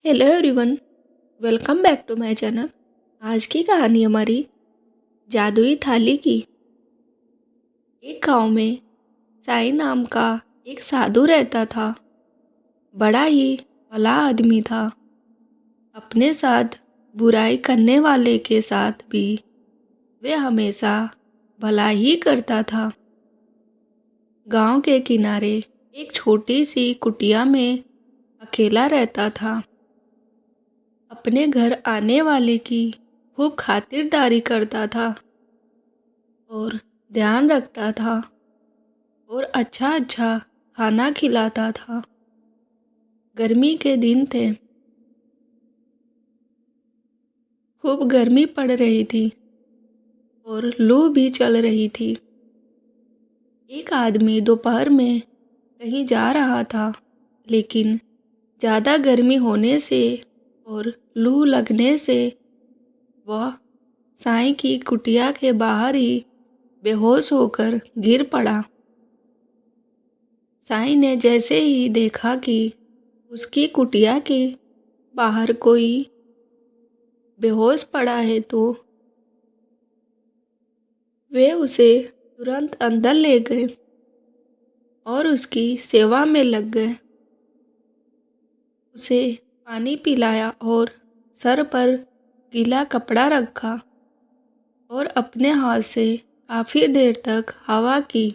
Hello everyone, welcome back to my channel. आज की कहानी हमारी जादुई थाली की। एक गांव में साईं नाम का एक साधु रहता था। बड़ा ही भला आदमी था। अपने साथ बुराई करने वाले के साथ भी वे हमेशा भला ही करता था। गांव के किनारे एक छोटी सी कुटिया में अकेला रहता था। अपने घर आने वाले की खूब खातिरदारी करता था और ध्यान रखता था और अच्छा अच्छा खाना खिलाता था। गर्मी के दिन थे। खूब गर्मी पड़ रही थी और लू भी चल रही थी। एक आदमी दोपहर में कहीं जा रहा था, लेकिन ज़्यादा गर्मी होने से और लू लगने से वह साईं की कुटिया के बाहर ही बेहोश होकर गिर पड़ा। साईं ने जैसे ही देखा कि उसकी कुटिया के बाहर कोई बेहोश पड़ा है तो वे उसे तुरंत अंदर ले गए और उसकी सेवा में लग गए। उसे पानी पिलाया और सर पर गीला कपड़ा रखा और अपने हाथ से काफ़ी देर तक हवा की।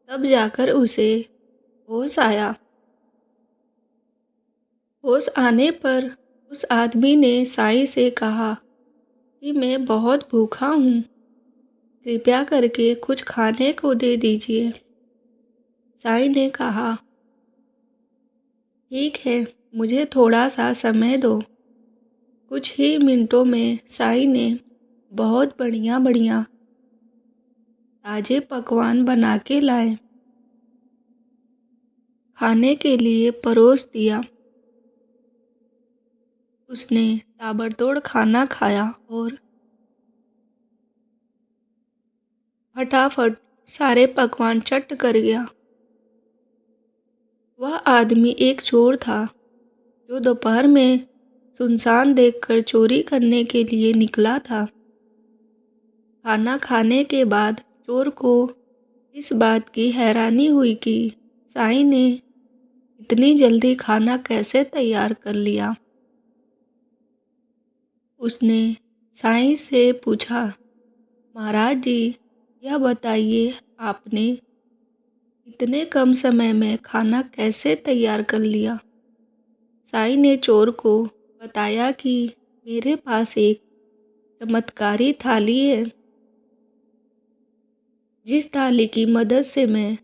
तब जाकर उसे होश आया। होश आने पर उस आदमी ने साईं से कहा कि मैं बहुत भूखा हूँ, कृपया करके कुछ खाने को दे दीजिए। साईं ने कहा, ठीक है, मुझे थोड़ा सा समय दो। कुछ ही मिनटों में साईं ने बहुत बढ़िया बढ़िया ताजे पकवान बना के लाए। खाने के लिए परोस दिया। उसने ताबड़तोड़ खाना खाया और फटाफट सारे पकवान चट कर गया। वह आदमी एक चोर था जो दोपहर में सुनसान देखकर चोरी करने के लिए निकला था। खाना खाने के बाद चोर को इस बात की हैरानी हुई कि साईं ने इतनी जल्दी खाना कैसे तैयार कर लिया। उसने साईं से पूछा, महाराज जी, यह बताइए आपने इतने कम समय में खाना कैसे तैयार कर लिया। साईं ने चोर को बताया कि मेरे पास एक चमत्कारी थाली है, जिस थाली की मदद से मैं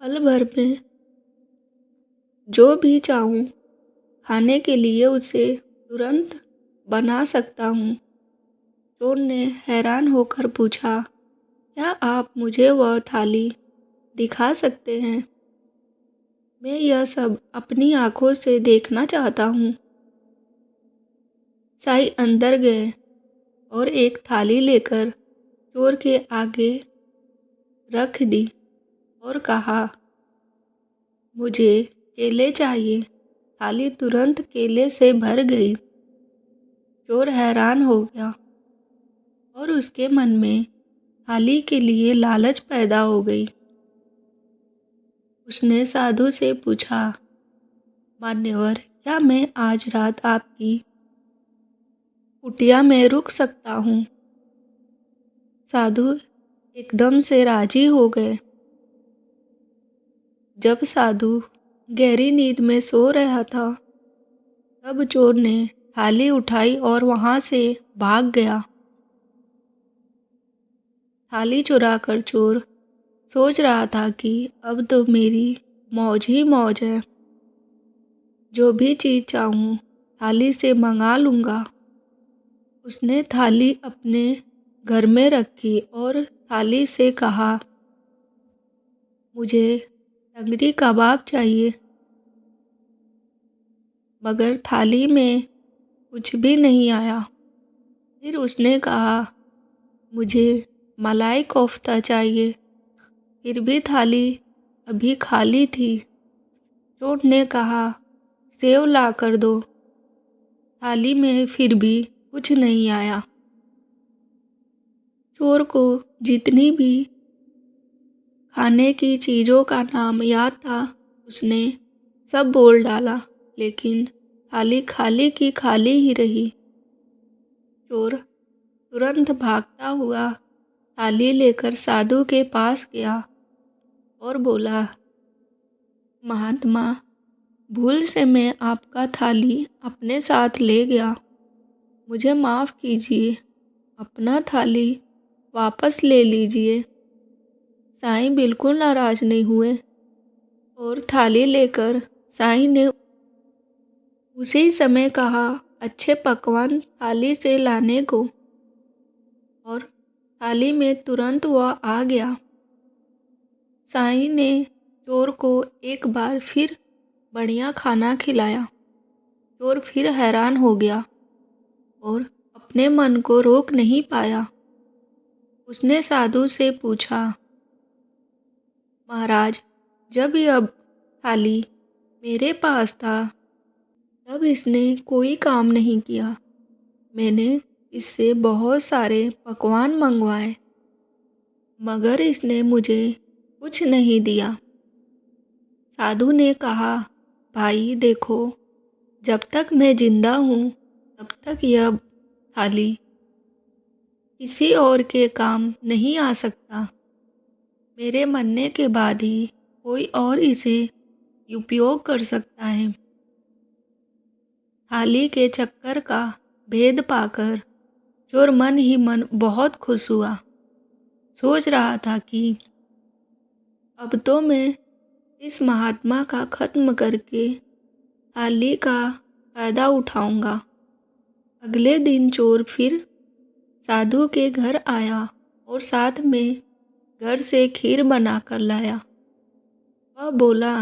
पल भर में जो भी चाहूँ खाने के लिए उसे तुरंत बना सकता हूँ। चोर ने हैरान होकर पूछा, क्या आप मुझे वह थाली दिखा सकते हैं? मैं यह सब अपनी आँखों से देखना चाहता हूँ। साईं अंदर गए और एक थाली लेकर चोर के आगे रख दी और कहा, मुझे केले चाहिए। थाली तुरंत केले से भर गई। चोर हैरान हो गया और उसके मन में थाली के लिए लालच पैदा हो गई। उसने साधु से पूछा, मान्यवर, क्या मैं आज रात आपकी कुटिया में रुक सकता हूँ? साधु एकदम से राजी हो गए। जब साधु गहरी नींद में सो रहा था, तब चोर ने थाली उठाई और वहाँ से भाग गया। थाली चुराकर चोर सोच रहा था कि अब तो मेरी मौज ही मौज है। जो भी चीज़ चाहूँ थाली से मंगा लूँगा। उसने थाली अपने घर में रखी और थाली से कहा, मुझे टंगड़ी कबाब चाहिए। मगर थाली में कुछ भी नहीं आया। फिर उसने कहा, मुझे मलाई कोफ्ता चाहिए। फिर भी थाली अभी खाली थी। चोर ने कहा, सेव ला कर दो। थाली में फिर भी कुछ नहीं आया। चोर को जितनी भी खाने की चीज़ों का नाम याद था उसने सब बोल डाला, लेकिन थाली खाली की खाली ही रही। चोर तुरंत भागता हुआ थाली लेकर साधु के पास गया और बोला, महात्मा, भूल से मैं आपका थाली अपने साथ ले गया। मुझे माफ़ कीजिए, अपना थाली वापस ले लीजिए। साईं बिल्कुल नाराज़ नहीं हुए और थाली लेकर साईं ने उसी समय कहा, अच्छे पकवान थाली से लाने को, और थाली में तुरंत वह आ गया। साईं ने चोर को एक बार फिर बढ़िया खाना खिलाया। चोर फिर हैरान हो गया और अपने मन को रोक नहीं पाया। उसने साधु से पूछा, महाराज, जब यह थाली मेरे पास था तब इसने कोई काम नहीं किया। मैंने इससे बहुत सारे पकवान मंगवाए, मगर इसने मुझे कुछ नहीं दिया। साधु ने कहा, भाई देखो, जब तक मैं जिंदा हूँ तब तक यह थाली किसी और के काम नहीं आ सकता। मेरे मरने के बाद ही कोई और इसे उपयोग कर सकता है। थाली के चक्कर का भेद पाकर चोर मन ही मन बहुत खुश हुआ। सोच रहा था कि अब तो मैं इस महात्मा का खत्म करके थाली का फायदा उठाऊंगा। अगले दिन चोर फिर साधु के घर आया और साथ में घर से खीर बना कर लाया। वह बोला,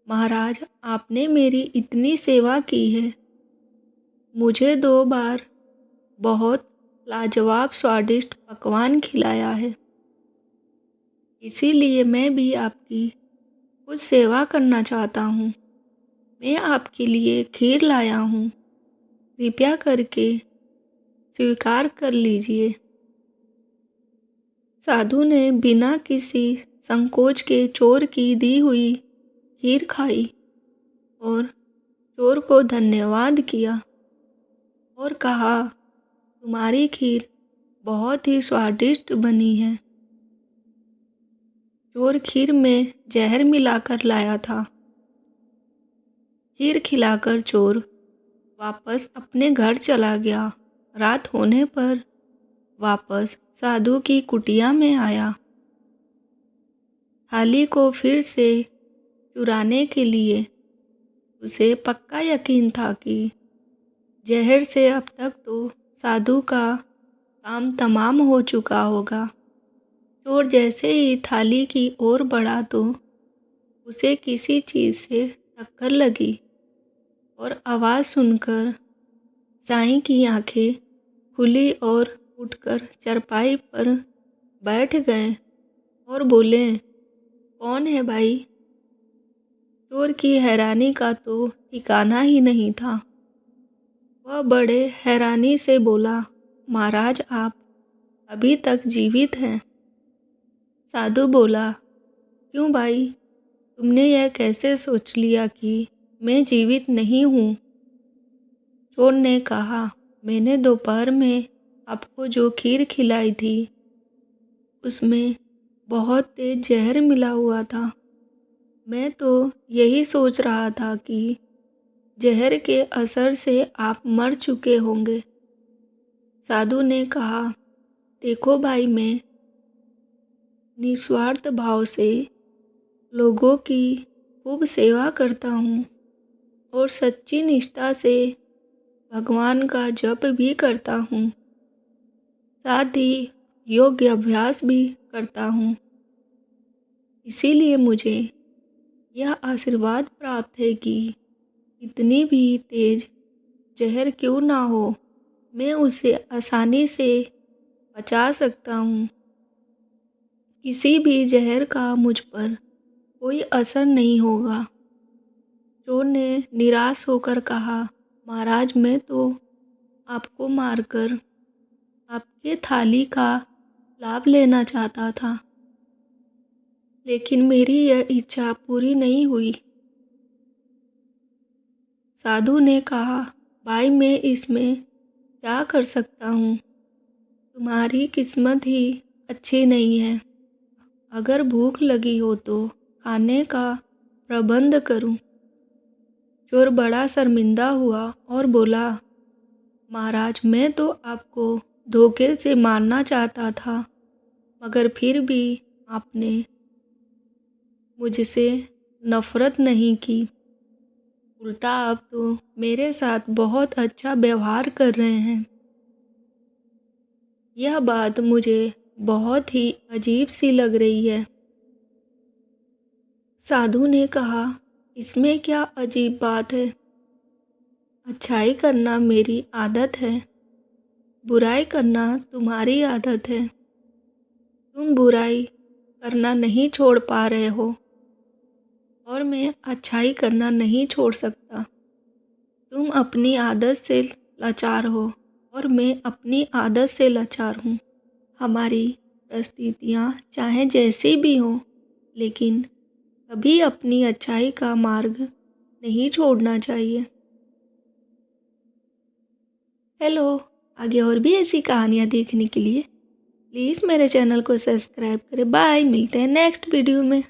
महाराज, आपने मेरी इतनी सेवा की है, मुझे 2 बार बहुत लाजवाब स्वादिष्ट पकवान खिलाया है, इसीलिए मैं भी आपकी कुछ सेवा करना चाहता हूँ। मैं आपके लिए खीर लाया हूँ, कृपया करके स्वीकार कर लीजिए। साधु ने बिना किसी संकोच के चोर की दी हुई खीर खाई और चोर को धन्यवाद किया और कहा, तुम्हारी खीर बहुत ही स्वादिष्ट बनी है। चोर खीर में जहर मिलाकर लाया था। खीर खिलाकर चोर वापस अपने घर चला गया। रात होने पर वापस साधु की कुटिया में आया। थाली को फिर से चुराने के लिए उसे पक्का यकीन था कि जहर से अब तक तो साधु का काम तमाम हो चुका होगा। चोर जैसे ही थाली की ओर बढ़ा तो उसे किसी चीज़ से टक्कर लगी और आवाज़ सुनकर साईं की आंखें खुली और उठकर चारपाई पर बैठ गए और बोले, कौन है भाई? चोर की हैरानी का तो ठिकाना ही नहीं था। वह बड़े हैरानी से बोला, महाराज, आप अभी तक जीवित हैं। साधु बोला, क्यों भाई, तुमने यह कैसे सोच लिया कि मैं जीवित नहीं हूँ? चोर ने कहा, मैंने दोपहर में आपको जो खीर खिलाई थी उसमें बहुत तेज जहर मिला हुआ था। मैं तो यही सोच रहा था कि जहर के असर से आप मर चुके होंगे। साधु ने कहा, देखो भाई, मैं निस्वार्थ भाव से लोगों की खूब सेवा करता हूँ और सच्ची निष्ठा से भगवान का जप भी करता हूँ, साथ ही योग्य अभ्यास भी करता हूँ। इसीलिए मुझे यह आशीर्वाद प्राप्त है कि कितनी भी तेज जहर क्यों ना हो, मैं उसे आसानी से पचा सकता हूँ। किसी भी जहर का मुझ पर कोई असर नहीं होगा। चोर ने निराश होकर कहा, महाराज मैं तो आपको मारकर आपके थाली का लाभ लेना चाहता था, लेकिन मेरी यह इच्छा पूरी नहीं हुई। साधु ने कहा, भाई मैं इसमें क्या कर सकता हूँ? तुम्हारी किस्मत ही अच्छी नहीं है। अगर भूख लगी हो तो खाने का प्रबंध करूं। चोर बड़ा शर्मिंदा हुआ और बोला, महाराज मैं तो आपको धोखे से मारना चाहता था, मगर फिर भी आपने मुझसे नफरत नहीं की। उल्टा आप तो मेरे साथ बहुत अच्छा व्यवहार कर रहे हैं। यह बात मुझे बहुत ही अजीब सी लग रही है। साधु ने कहा, इसमें क्या अजीब बात है? अच्छाई करना मेरी आदत है, बुराई करना तुम्हारी आदत है। तुम बुराई करना नहीं छोड़ पा रहे हो और मैं अच्छाई करना नहीं छोड़ सकता। तुम अपनी आदत से लाचार हो और मैं अपनी आदत से लाचार हूँ। हमारी परिस्थितियाँ चाहे जैसी भी हों, लेकिन कभी अपनी अच्छाई का मार्ग नहीं छोड़ना चाहिए। हेलो, आगे और भी ऐसी कहानियाँ देखने के लिए प्लीज़ मेरे चैनल को सब्सक्राइब करें। बाय, मिलते हैं नेक्स्ट वीडियो में।